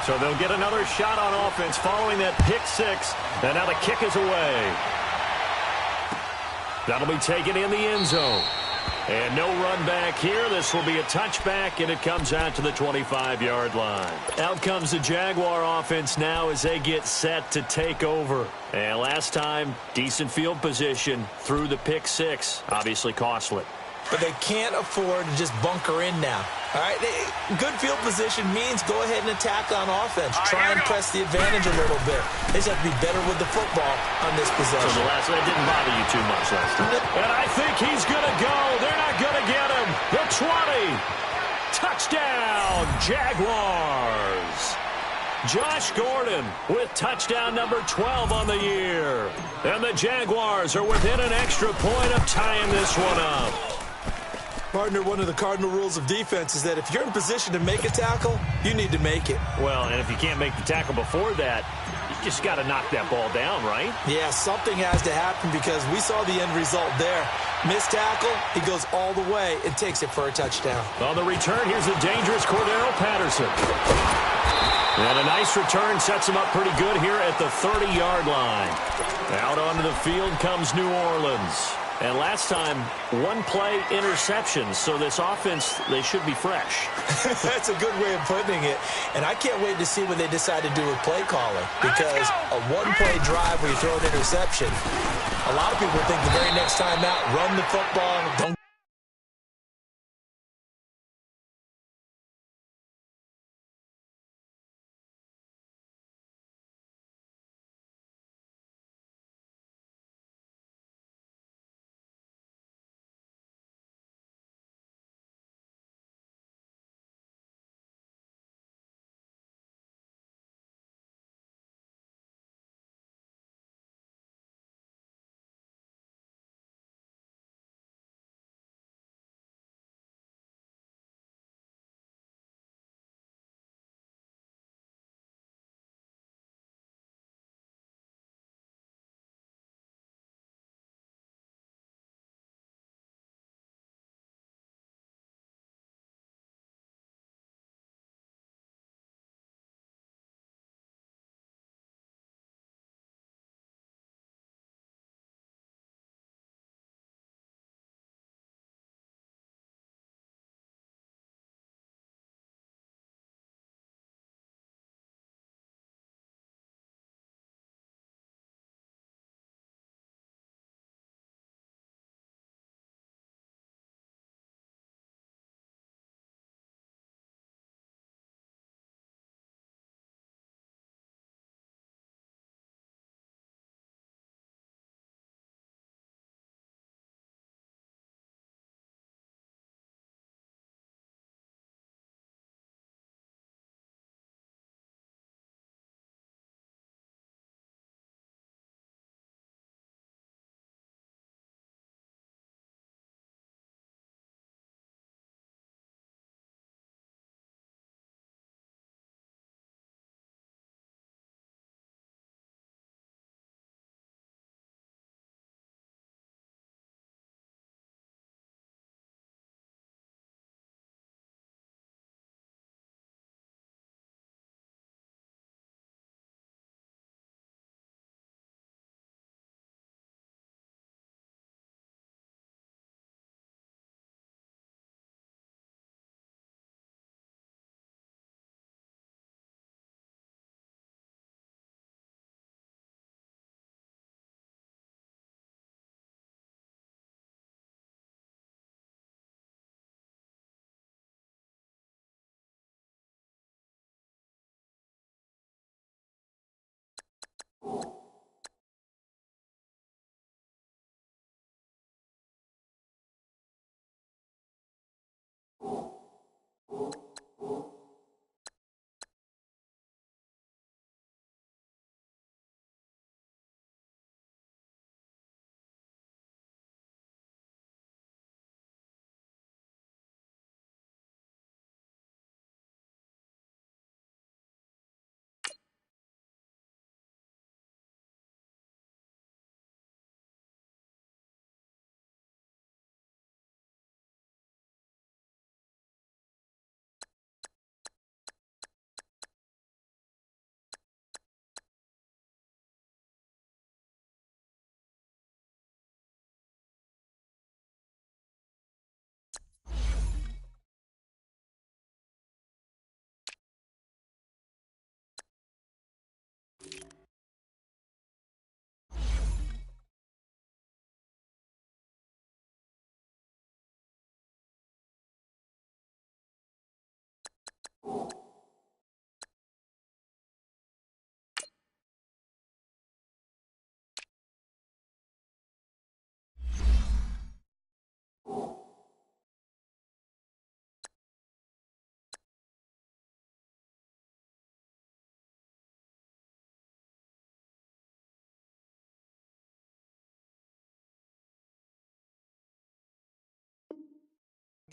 So they'll get another shot on offense following that pick six. And now the kick is away. That'll be taken in the end zone. And no run back here. This will be a touchback, and it comes out to the 25-yard line. Out comes the Jaguar offense now as they get set to take over. And last time, decent field position through the pick six. Obviously costly. But they can't afford to just bunker in now. All right, good field position means go ahead and attack on offense. Try and press the advantage a little bit. They just have to be better with the football on this possession. So that didn't bother you too much last time. And I think he's going to go. They're not going to get him. The 20. Touchdown, Jaguars. Josh Gordon with touchdown number 12 on the year. And the Jaguars are within an extra point of tying this one up. Partner, one of the cardinal rules of defense is that if you're in position to make a tackle, you need to make it. Well, and if you can't make the tackle before that, you just got to knock that ball down, right? Yeah, something has to happen because we saw the end result there. Missed tackle, he goes all the way and takes it for a touchdown. On the return, here's the dangerous Cordero Patterson. And a nice return sets him up pretty good here at the 30-yard line. Out onto the field comes New Orleans. And last time, one-play interception. So this offense, they should be fresh. That's a good way of putting it. And I can't wait to see what they decide to do with play calling. Because a one-play drive where you throw an interception, a lot of people think the very next time out, run the football, don't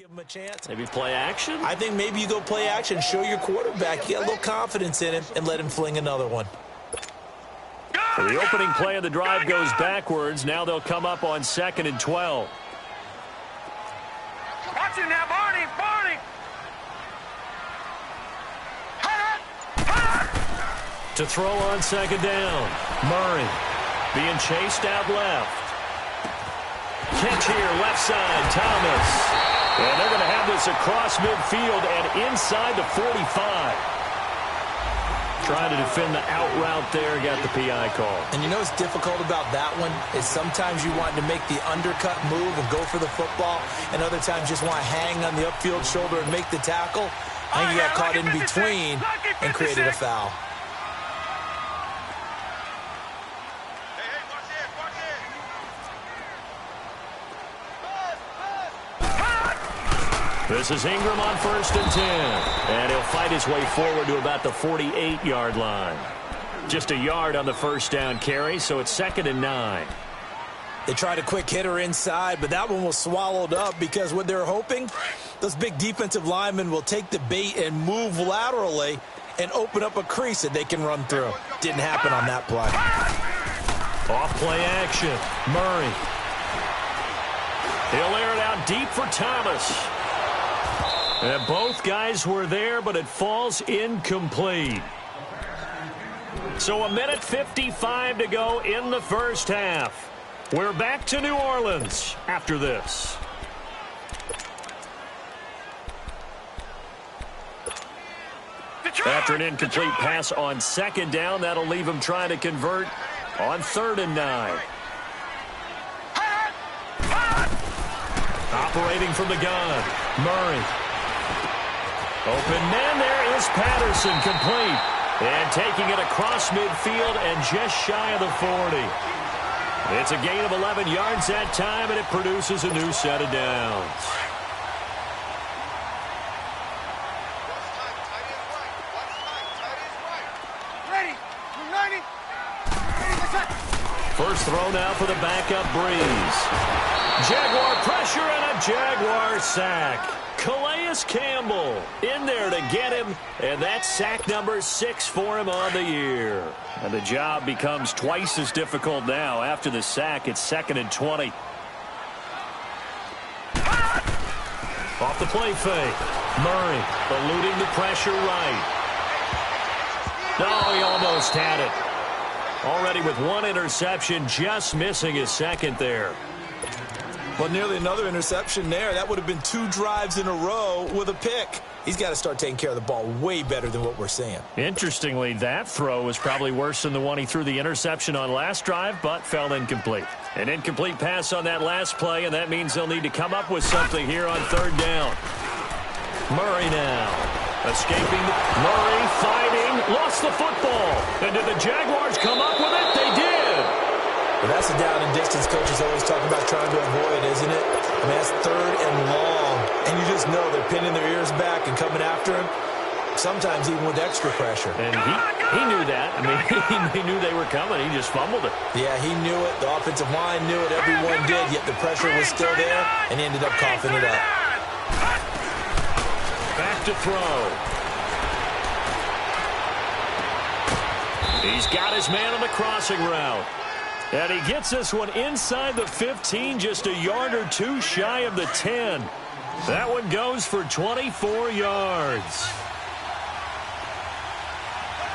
Give him a chance. Maybe play action? I think maybe you go play action, show your quarterback, you get a little confidence in him, and let him fling another one. So the opening play of the drive goes backwards. Now they'll come up on 2nd and 12. Watch it now, Barney! To throw on 2nd down. Murray being chased out left. Catch here, left side, Thomas. And they're going to have this across midfield and inside the 45. Trying to defend the out route there, got the PI call. And you know what's difficult about that one is sometimes you want to make the undercut move and go for the football, and other times just want to hang on the upfield shoulder and make the tackle. I think he got caught in between and created a foul. This is Ingram on 1st and 10. And he'll fight his way forward to about the 48-yard line. Just a yard on the first down carry, so it's 2nd and 9. They tried a quick hitter inside, but that one was swallowed up because what they're hoping, those big defensive linemen will take the bait and move laterally and open up a crease that they can run through. Didn't happen on that play. Off play action. Murray. He'll air it out deep for Thomas. And both guys were there, but it falls incomplete. So 1:55 to go in the first half. We're back to New Orleans after this. After an incomplete pass on 2nd down, that'll leave him trying to convert on 3rd and 9. Operating from the gun, Murray. Open man, there is Patterson, complete. And taking it across midfield and just shy of the 40. It's a gain of 11 yards that time, and it produces a new set of downs. First throw now for the backup Breeze. Jaguar pressure and a Jaguar sack. Calais Campbell in there to get him, and that's sack number 6 for him on the year. And the job becomes twice as difficult now. After the sack, it's 2nd and 20. Off the play fake. Murray eluding the pressure right. No, he almost had it. Already with one interception, just missing his 2nd there. Well, nearly another interception there. That would have been 2 drives in a row with a pick. He's got to start taking care of the ball way better than what we're seeing. Interestingly, that throw was probably worse than the one he threw the interception on last drive, but fell incomplete. An incomplete pass on that last play, and that means they'll need to come up with something here on 3rd down. Murray now. Escaping. Murray fighting. Lost the football. And did the Jaguars come up with it? They did. Well, that's a down and distance coaches always talk about trying to avoid, isn't it? I mean, that's 3rd and long. And you just know they're pinning their ears back and coming after him, sometimes even with extra pressure. And he knew that. I mean, he knew they were coming. He just fumbled it. Yeah, he knew it. The offensive line knew it. Everyone did, yet the pressure was still there, and he ended up coughing it up. Back to throw. He's got his man on the crossing route. And he gets this one inside the 15, just a yard or 2 shy of the 10. That one goes for 24 yards.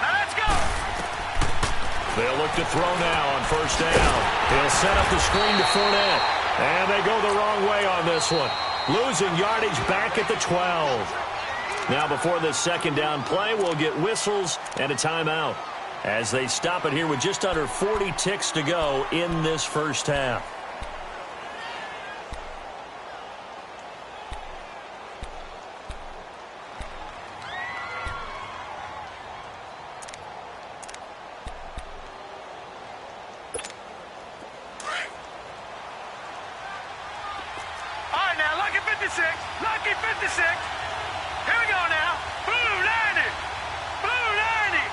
Now let's go. They'll look to throw now on 1st down. He'll set up the screen to Fournette. And they go the wrong way on this one. Losing yardage back at the 12. Now before this 2nd down play, we'll get whistles and a timeout, as they stop it here with just under 40 ticks to go in this first half. All right, now, lucky 56. Lucky 56. Here we go now. Blue 90. Blue 90.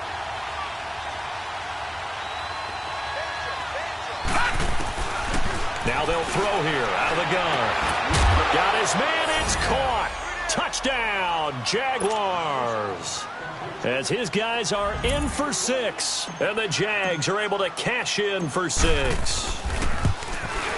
Now they'll throw here out of the gun. Got his man it's caught. Touchdown, Jaguars. As his guys are in for 6, and the Jags are able to cash in for 6.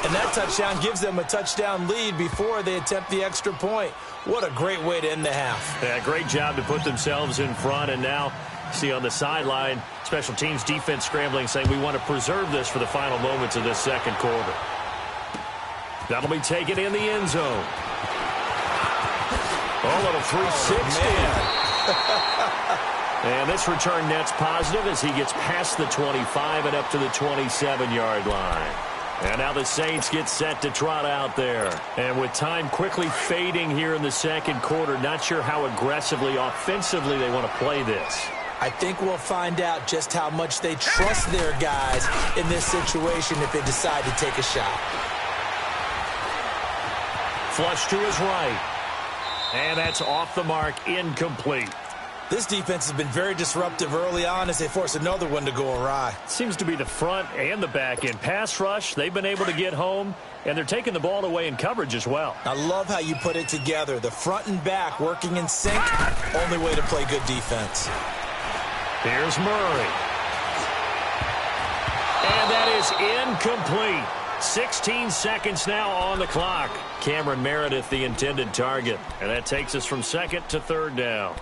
And that touchdown gives them a touchdown lead before they attempt the extra point. What a great way to end the half. Yeah, great job to put themselves in front, and now see on the sideline, special teams defense scrambling, saying we want to preserve this for the final moments of this second quarter. That'll be taken in the end zone. Oh, little 360. And this return net's positive as he gets past the 25 and up to the 27-yard line. And now the Saints get set to trot out there. And with time quickly fading here in the second quarter, not sure how aggressively, offensively they want to play this. I think we'll find out just how much they trust their guys in this situation if they decide to take a shot. Flush to his right. And that's off the mark, incomplete. This defense has been very disruptive early on as they force another one to go awry. Seems to be the front and the back end. Pass rush, they've been able to get home, and they're taking the ball away in coverage as well. I love how you put it together. The front and back working in sync, only way to play good defense. Here's Murray. And that is incomplete. 16 seconds now on the clock. Cameron Meredith, the intended target. And that takes us from second to third down.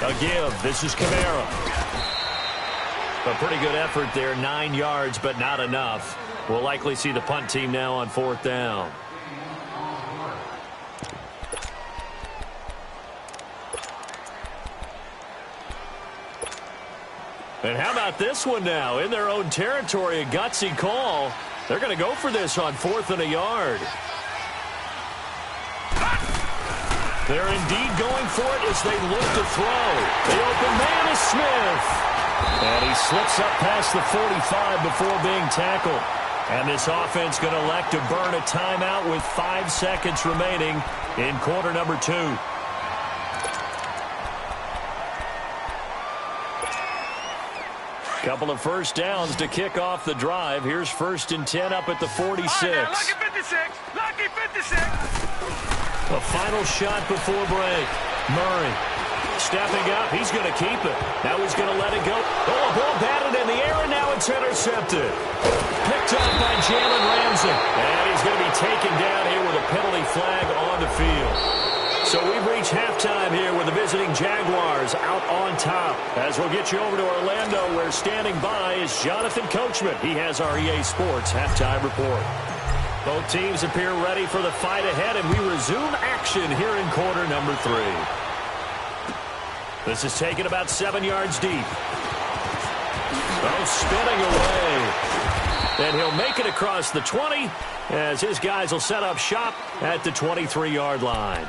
A give. This is Kamara. A pretty good effort there. 9 yards, but not enough. We'll likely see the punt team now on fourth down. And how about this one now? In their own territory, a gutsy call. They're going to go for this on 4th and a yard. They're indeed going for it as they look to throw. The open man is Smith. And he slips up past the 45 before being tackled. And this offense going to elect to burn a timeout with 5 seconds remaining in quarter number 2. Couple of first downs to kick off the drive. Here's 1st and 10 up at the 46. Lucky 56. Lucky 56. A final shot before break. Murray stepping up. He's going to keep it. Now he's going to let it go. Oh, a ball batted in the air, and now it's intercepted. Picked up by Jalen Ramsey. And he's going to be taken down here with a penalty flag on the field. So we've reached halftime here with the visiting Jaguars out on top. As we'll get you over to Orlando, where standing by is Jonathan Coachman. He has our EA Sports halftime report. Both teams appear ready for the fight ahead, and we resume action here in quarter number 3. This is taken about 7 yards deep. Oh, spinning away. And he'll make it across the 20 as his guys will set up shop at the 23-yard line.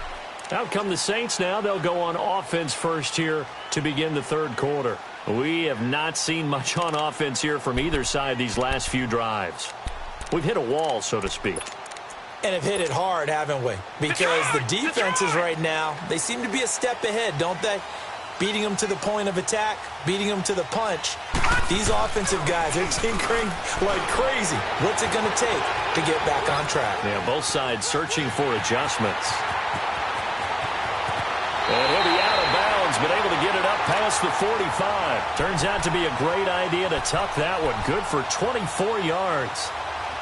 Out come the Saints now. They'll go on offense first here to begin the third quarter. We have not seen much on offense here from either side these last few drives. We've hit a wall, so to speak. And have hit it hard, haven't we? Because the defenses right now, they seem to be a step ahead, don't they? Beating them to the point of attack, beating them to the punch. These offensive guys are tinkering like crazy. What's it going to take to get back on track? Yeah, both sides searching for adjustments. And he'll be out of bounds, but able to get it up past the 45. Turns out to be a great idea to tuck that one. Good for 24 yards.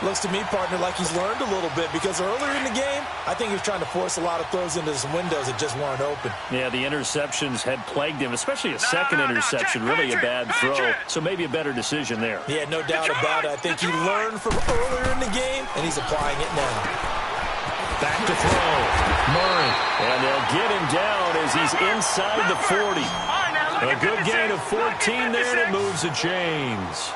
Looks to me, partner, like he's learned a little bit because earlier in the game, I think he was trying to force a lot of throws into some windows that just weren't open. Yeah, the interceptions had plagued him, especially a second interception, really a bad throw. So maybe a better decision there. Yeah, no doubt about it. I think he learned from earlier in the game, and he's applying it now. Back to throw. Murray. And they'll get him down as he's inside the 40. A good gain of 14 there, and it moves the chains.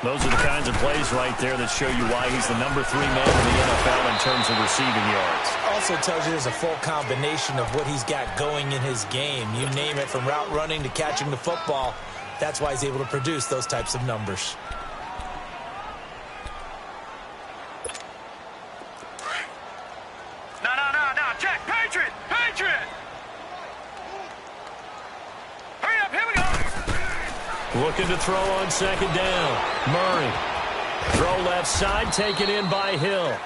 Those are the kinds of plays right there that show you why he's the number 3 man in the NFL in terms of receiving yards. Also tells you there's a full combination of what he's got going in his game. You name it, from route running to catching the football. That's why he's able to produce those types of numbers. No, check, Patriot! Hurry up, here we go! Looking to throw on second down. Murray. Throw left side, taken in by Hill.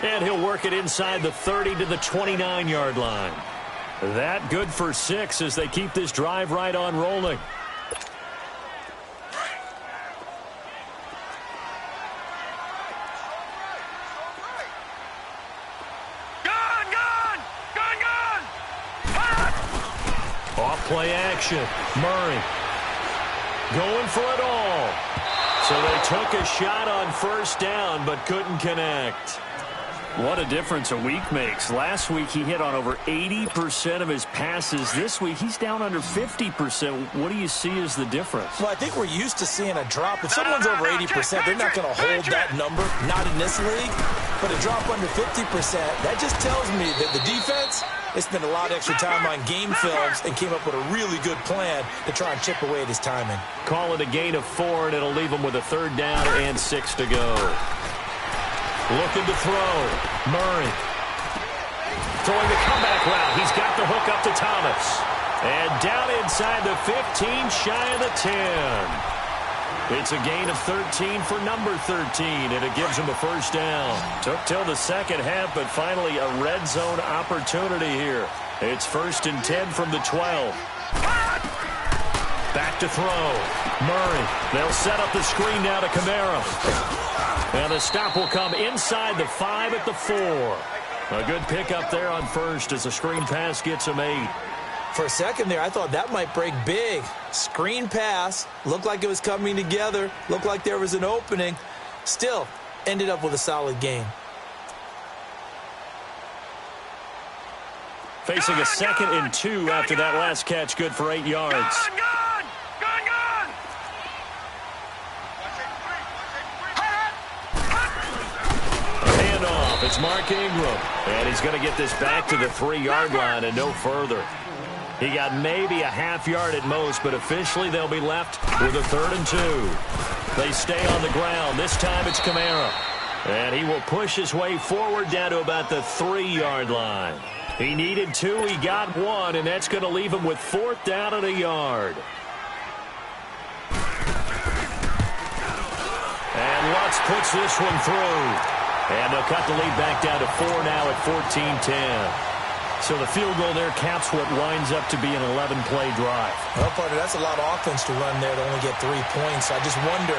And he'll work it inside the 30 to the 29-yard line. That good for 6 as they keep this drive right on rolling. Off play action. Murray going for it all. So they took a shot on first down but couldn't connect. What a difference a week makes. Last week he hit on over 80% of his passes. This week he's down under 50%. What do you see as the difference? Well, I think we're used to seeing a drop. If someone's over 80%, they're not going to hold that number. Not in this league. But a drop under 50%, that just tells me that the defense has spent a lot of extra time on game films and came up with a really good plan to try and chip away at his timing. Call it a gain of 4, and it'll leave him with a 3rd down and 6 to go. Looking to throw. Murray. Throwing the comeback route. He's got the hook up to Thomas. And down inside the 15, shy of the 10. It's a gain of 13 for number 13, and it gives him a 1st down. Took till the second half, but finally a red zone opportunity here. It's 1st and 10 from the 12. Back to throw. Murray. They'll set up the screen now to Kamara. And the stop will come inside the 5 at the 4. A good pickup there on 1st as the screen pass gets him 8. For a second there, I thought that might break big. Screen pass. Looked like it was coming together. Looked like there was an opening. Still, ended up with a solid game. Facing a 2nd and 2 after that last catch, good for 8 yards. Handoff. It's Mark Ingram. And he's going to get this back to the 3-yard line and no further. He got maybe a half yard at most, but officially they'll be left with a 3rd and 2. They stay on the ground. This time it's Kamara. And he will push his way forward down to about the 3-yard line. He needed 2, he got 1, and that's going to leave him with 4th down and a yard. And Lutz puts this one through. And they'll cut the lead back down to 4 now at 14-10. So the field goal there caps what winds up to be an 11-play drive. Well, partner, that's a lot of offense to run there to only get 3 points. I just wonder,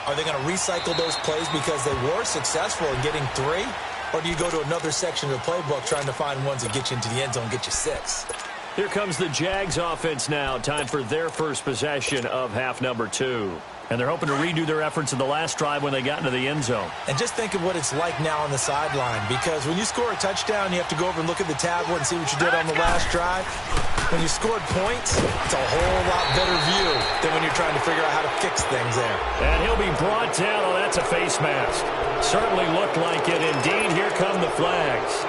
are they going to recycle those plays because they were successful in getting 3? Or do you go to another section of the playbook trying to find ones that get you into the end zone and get you 6? Here comes the Jags offense now. Time for their first possession of half number 2. And they're hoping to redo their efforts in the last drive when they got into the end zone. And just think of what it's like now on the sideline, because when you score a touchdown, you have to go over and look at the tablet and see what you did on the last drive. When you scored points, it's a whole lot better view than when you're trying to figure out how to fix things there. And he'll be brought down. Oh, that's a face mask. Certainly looked like it. Indeed, here come the flags.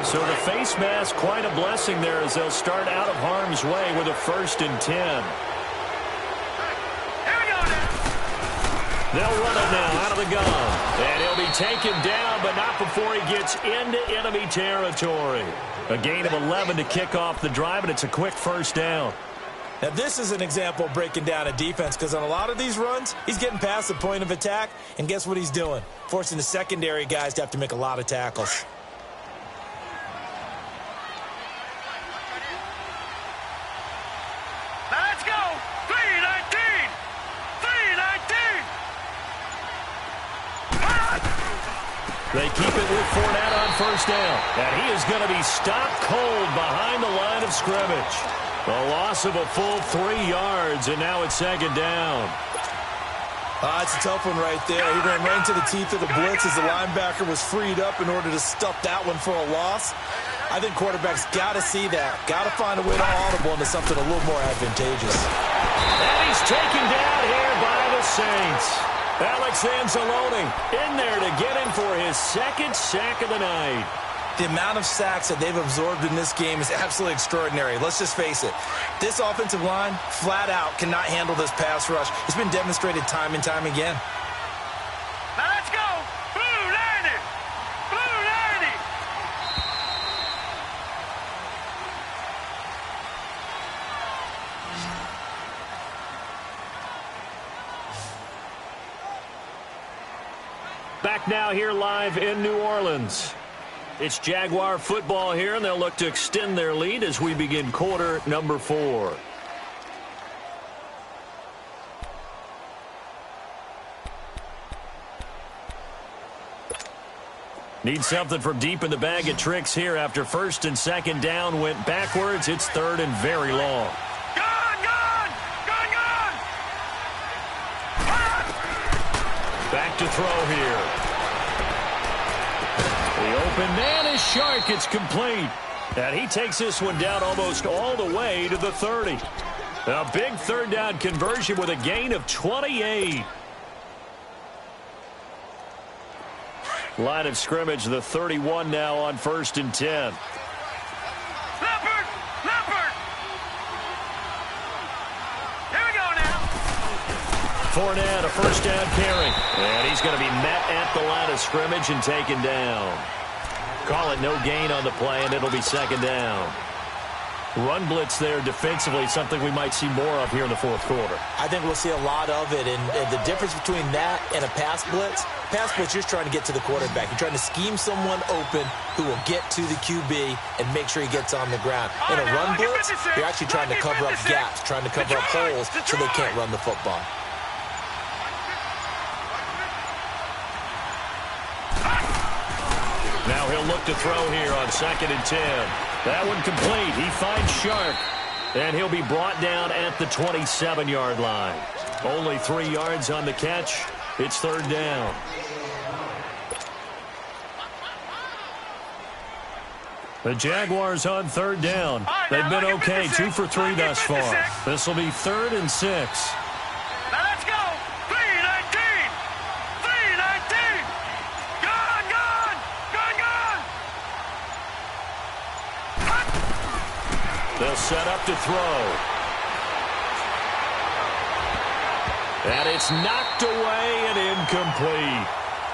So the face mask, quite a blessing there as they'll start out of harm's way with a 1st and 10. They'll run it now out of the gun. And he'll be taken down, but not before he gets into enemy territory. A gain of 11 to kick off the drive, and it's a quick 1st down. Now, this is an example of breaking down a defense, because on a lot of these runs, he's getting past the point of attack, and guess what he's doing? Forcing the secondary guys to have to make a lot of tackles. Let's go! 3-19! 3-19! They keep it with Fournette on 1st down. And he is going to be stopped cold behind the line of scrimmage. A loss of a full 3 yards, and now it's 2nd down. It's a tough one right there. He ran right into the teeth of the blitz as the linebacker was freed up in order to stuff that one for a loss. I think quarterbacks got to see that. Got to find a way to audible into something a little more advantageous. And he's taken down here by the Saints. Alex Anzalone in there to get him for his 2nd sack of the night. The amount of sacks that they've absorbed in this game is absolutely extraordinary. Let's just face it. This offensive line, flat out, cannot handle this pass rush. It's been demonstrated time and time again. Now let's go! Blue 90! Blue 90! back now here live in New Orleans. It's Jaguar football here, and they'll look to extend their lead as we begin quarter number 4. Need something from deep in the bag of tricks here after first and second down went backwards. It's third and very long. Back to throw here. The open man is Shark. It's complete. And he takes this one down almost all the way to the 30. A big third down conversion with a gain of 28. Line of scrimmage, the 31 now on first and 10. Leopard! Leopard! Here we go now. Fournette, a first down carry. And he's going to be met at the line of scrimmage and taken down. Call it no gain on the play, and it'll be second down. Run blitz there defensively, something we might see more of here in the fourth quarter. I think we'll see a lot of it, and the difference between that and a pass blitz, you're trying to get to the quarterback. You're trying to scheme someone open who will get to the QB and make sure he gets on the ground. In a run blitz, you're actually trying to cover up gaps, trying to cover up holes so they can't run the football. Now he'll look to throw here on second and 10. That one complete. He finds Shark. And he'll be brought down at the 27-yard line. Only 3 yards on the catch. It's third down. The Jaguars on third down. They've been okay, 2 for 3 thus far. This will be third and 6. Now let's go. 3-19. 3-19. Gone. They'll set up to throw. And it's knocked away and incomplete.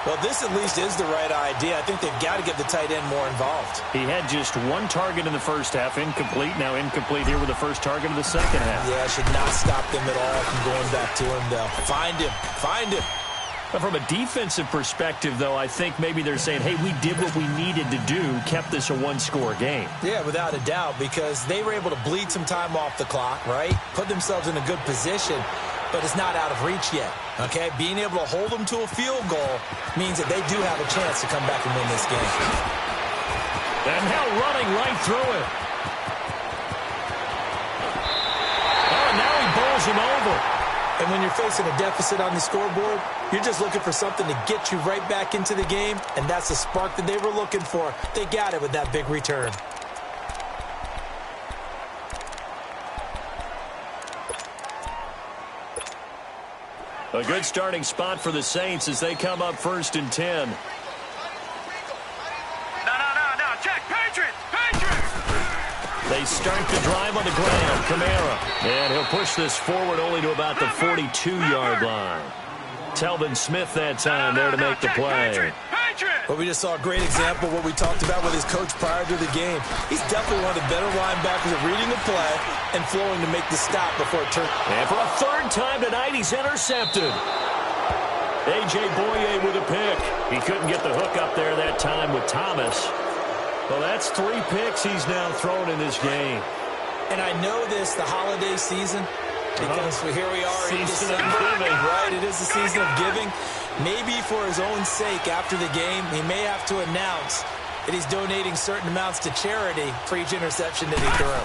Well, this at least is the right idea. I think they've got to get the tight end more involved. He had just 1 target in the first half, incomplete. Now incomplete here with the first target of the second half. Yeah, should not stop them at all from going back to him, though. Find him. But from a defensive perspective, though, I think maybe they're saying, hey, we did what we needed to do, kept this a 1-score game. Yeah, without a doubt, because they were able to bleed some time off the clock, right? Put themselves in a good position, but it's not out of reach yet, okay? Being able to hold them to a field goal means that they do have a chance to come back and win this game. And now running right through it. Oh, now he bowls him over. And when you're facing a deficit on the scoreboard, you're just looking for something to get you right back into the game, and that's the spark that they were looking for. They got it with that big return. A good starting spot for the Saints as they come up first and 10. No. Check. Patriots. They start the drive on the ground. Kamara. And he'll push this forward only to about the 42-yard line. Telvin Smith that time there to make the play. Well, we just saw a great example of what we talked about with his coach prior to the game. He's definitely one of the better linebackers at reading the play and flowing to make the stop before it turns. And for a third time tonight, he's intercepted. A.J. Boye with a pick. He couldn't get the hook up there that time with Thomas. Well, that's 3 picks he's now thrown in this game. And I know this, the holiday season, because here we are in December, right? It is the season of giving. Maybe for his own sake after the game, he may have to announce that he's donating certain amounts to charity for each interception that he threw.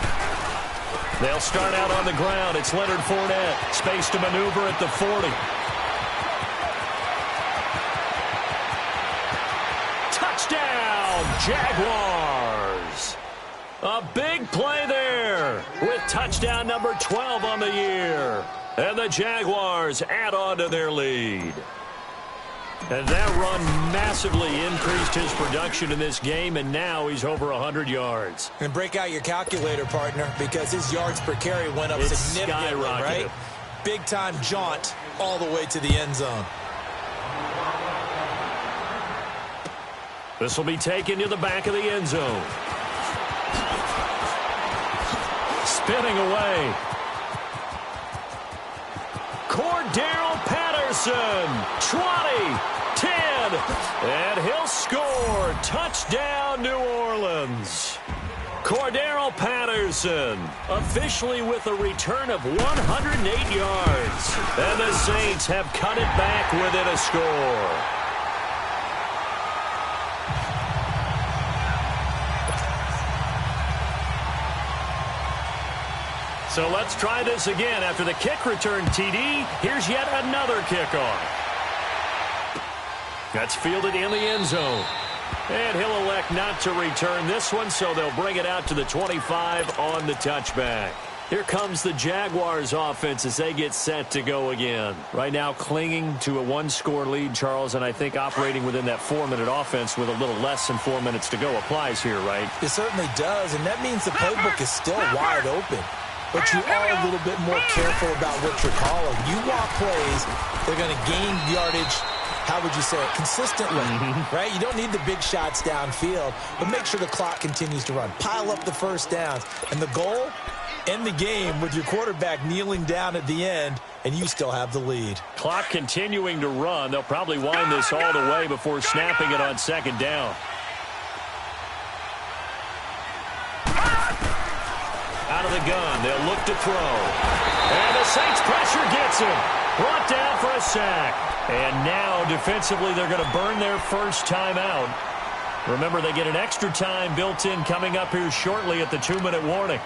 They'll start out on the ground. It's Leonard Fournette. Space to maneuver at the 40. Touchdown, Jaguars. A big play there with touchdown number 12 on the year. And the Jaguars add on to their lead. And that run massively increased his production in this game, and now he's over 100 yards. And break out your calculator, partner, because his yards per carry went up significantly, right? Big-time jaunt all the way to the end zone. This will be taken to the back of the end zone. Spinning away. Cordero Patterson, 20, 10, And he'll score. Touchdown, New Orleans. Cordero Patterson officially with a return of 108 yards. And the Saints have cut it back within a score. So let's try this again. After the kick return TD, here's yet another kickoff. That's fielded in the end zone. And he'll elect not to return this one, so they'll bring it out to the 25 on the touchback. Here comes the Jaguars offense as they get set to go again. Right now clinging to a one-score lead, Charles, and I think operating within that 4-minute offense with a little less than 4 minutes to go applies here, right? It certainly does, and that means the playbook is still wide open. But you are a little bit more careful about what you're calling. You want plays, they're going to gain yardage, how would you say it, consistently, right? You don't need the big shots downfield, but make sure the clock continues to run. Pile up the first downs. And the goal, end the game with your quarterback kneeling down at the end, and you still have the lead. Clock continuing to run. They'll probably wind this all the way before snapping it on second down. Out of the gun, they'll look to throw. And the Saints pressure gets him. Brought down for a sack. And now, defensively, they're going to burn their first timeout. Remember, they get an extra time built in coming up here shortly at the 2-minute warning.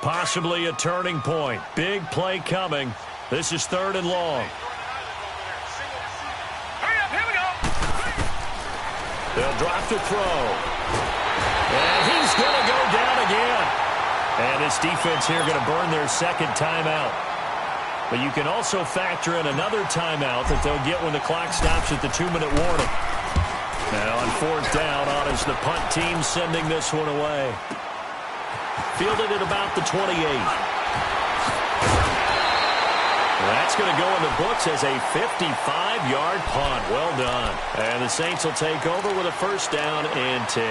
Possibly a turning point. Big play coming. This is 3rd and long. They'll drop to throw. And he's going to go down again. And this defense here going to burn their second timeout. But you can also factor in another timeout that they'll get when the clock stops at the 2-minute warning. Now on 4th down, on is the punt team sending this one away. Fielded at about the 28. That's going to go in the books as a 55-yard punt. Well done. And the Saints will take over with a 1st down and 10.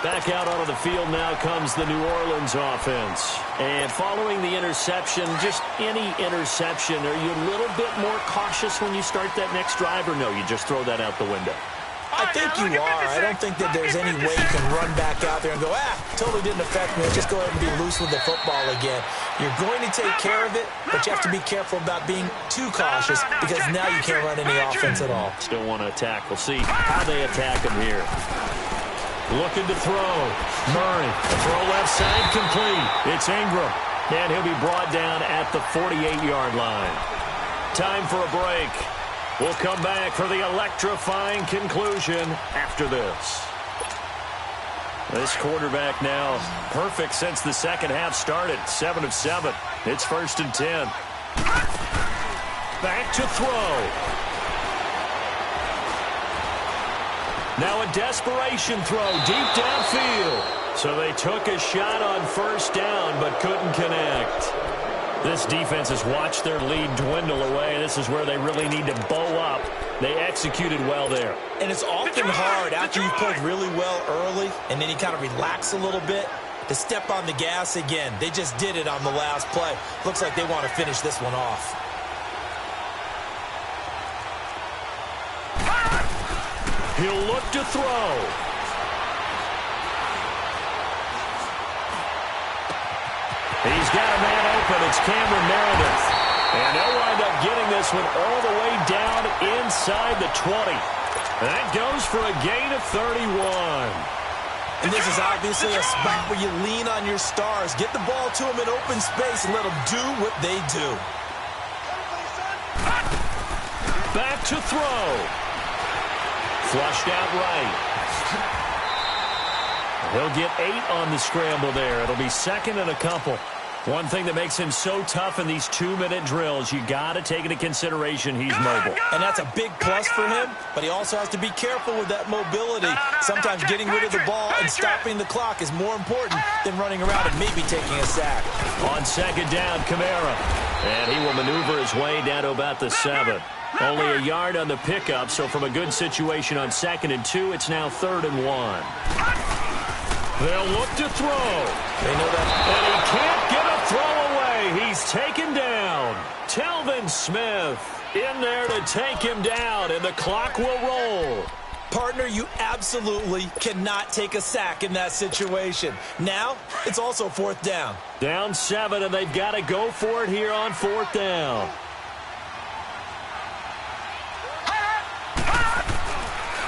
Back out onto the field now comes the New Orleans offense. And following the interception, just any interception, are you a little bit more cautious when you start that next drive, or no, you just throw that out the window? I think you are. I don't think that there's any way you can run back out there and go, totally didn't affect me. Let's just go ahead and be loose with the football again. You're going to take care of it, but you have to be careful about being too cautious because now you can't run any offense at all. Still want to attack. We'll see how they attack him here. Looking to throw. Murray. Throw left side complete. It's Ingram. And he'll be brought down at the 48-yard line. Time for a break. We'll come back for the electrifying conclusion after this. This quarterback now perfect since the second half started. 7 of 7. It's 1st and 10. Back to throw. Now a desperation throw deep downfield. So they took a shot on 1st down but couldn't connect. This defense has watched their lead dwindle away. This is where they really need to bow up. They executed well there. And it's often hard after you've played really well early and then you kind of relax a little bit to step on the gas again. They just did it on the last play. Looks like they want to finish this one off. He'll look to throw. He's got a man open. It's Cameron Meredith. And they'll wind up getting this one all the way down inside the 20. That goes for a gain of 31. And this is obviously a spot where you lean on your stars. Get the ball to them in open space and let them do what they do. Back to throw. Flushed out right. He'll get 8 on the scramble there. It'll be 2nd and a couple. One thing that makes him so tough in these 2-minute drills, you got to take into consideration he's mobile. And that's a big plus for him, but he also has to be careful with that mobility. Sometimes getting rid of the ball and stopping the clock is more important than running around and maybe taking a sack. On 2nd down, Kamara. And he will maneuver his way down to about the 7. Only a yard on the pickup, so from a good situation on 2nd and 2, it's now 3rd and 1. They'll look to throw. They know that. And he can't get a throw away. He's taken down. Telvin Smith in there to take him down, and the clock will roll. Partner, you absolutely cannot take a sack in that situation. Now, it's also 4th down. Down 7, and they've got to go for it here on 4th down.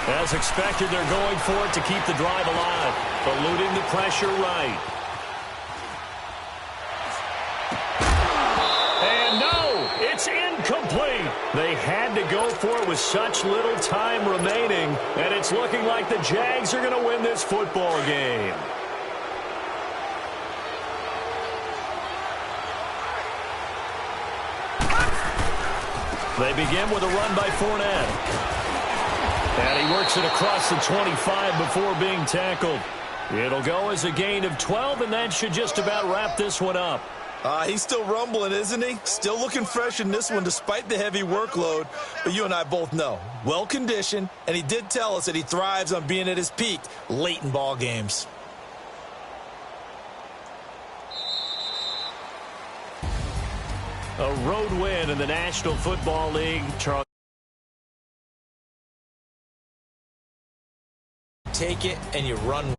As expected, they're going for it to keep the drive alive, eluding the pressure right. And no, it's incomplete. They had to go for it with such little time remaining, and it's looking like the Jags are going to win this football game. They begin with a run by Fournette. And he works it across the 25 before being tackled. It'll go as a gain of 12, and that should just about wrap this one up. He's still rumbling, isn't he? Still looking fresh in this one despite the heavy workload. But you and I both know, well-conditioned, and he did tell us that he thrives on being at his peak late in ball games. A road win in the National Football League. Take it and you run.